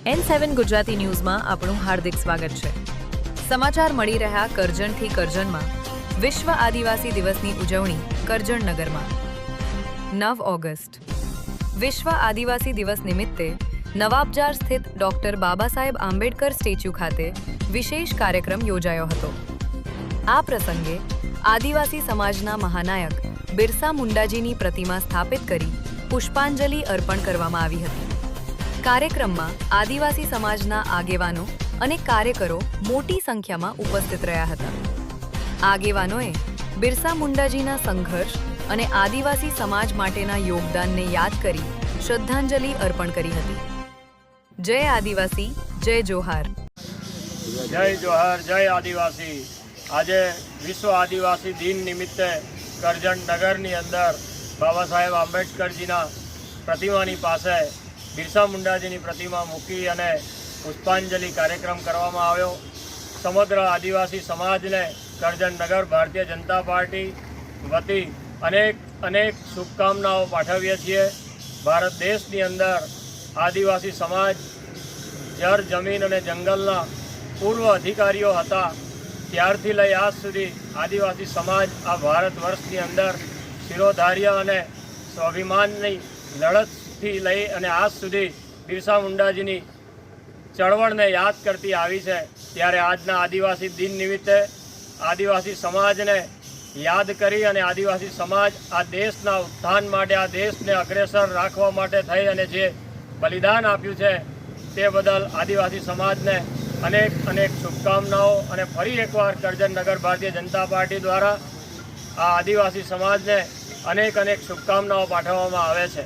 N7 Gujarati ન્યૂઝમાં આપણું હાર્દિક સ્વાગત છે। સમાચાર મળી રહ્યા કરજણથી કરજણમાં વિશ્વ આદિવાસી દિવસની ઉજવણી કરજણનગરમાં 9 ઓગસ્ટ વિશ્વ આદિવાસી દિવસ નિમિત્તે નવાબજાર સ્થિત ડોક્ટર બાબાસાહેબ આંબેડકર સ્ટેચ્યુ ખાતે વિશેષ કાર્યક્રમ યોજાયો હતો। આ પ્રસંગે આદિવાસી સમાજના મહાનાયક બિરસા મુંડાજીની પ્રતિમા સ્થાપિત કરી પુષ્પાંજલિ અર્પણ કરવામાં આવી હતી। કાર્યક્રમમાં આદિવાસી સમાજના આગેવાનો અને કાર્યકરો મોટી સંખ્યામાં ઉપસ્થિત રહ્યા હતા। આગેવાનોએ બિરસા મુંડાજીના સંઘર્ષ અને આદિવાસી સમાજ માટેના યોગદાનને યાદ કરી શ્રદ્ધાંજલિ અર્પણ કરી હતી। જય આદિવાસી, જય જોહાર। જય જોહાર, જય આદિવાસી। આજે વિશ્વ આદિવાસી દિન નિમિત્તે કરજણ નગરની અંદર બાબા સાહેબ આંબેડકરજીના પ્રતિમાની પાસે બિરસા મુંડાજીની પ્રતિમા મૂકી અને પુષ્પાંજલિ કાર્યક્રમ કરવામાં આવ્યો। સમગ્ર આદિવાસી સમાજને કરજણ નગર ભારતીય જનતા પાર્ટી વતી અનેક શુભકામનાઓ પાઠવીએ છીએ। ભારત દેશની અંદર આદિવાસી સમાજ જળ, જમીન અને જંગલના પૂર્વ અધિકારીઓ હતા। ત્યારથી લઈ આજ સુધી આદિવાસી સમાજ આ ભારત વર્ષની અંદર શિરોધાર્ય અને સ્વાભિમાનની લડતથી લઈ અને આજ સુધી બિરસા મુંડાજીની ચળવળને યાદ કરતી આવી છે। ત્યારે આજના આદિવાસી દિન નિમિત્તે આદિવાસી સમાજને યાદ કરી અને આદિવાસી સમાજ આ દેશના ઉત્થાન માટે, આ દેશને અગ્રેસર રાખવા માટે થઈ અને જે બલિદાન આપ્યું છે તે બદલ આદિવાસી સમાજને અનેક શુભકામનાઓ અને ફરી એકવાર કરજણ નગર ભારતીય જનતા પાર્ટી દ્વારા આ આદિવાસી સમાજને અનેક શુભકામનાઓ પાઠવવામાં આવે છે।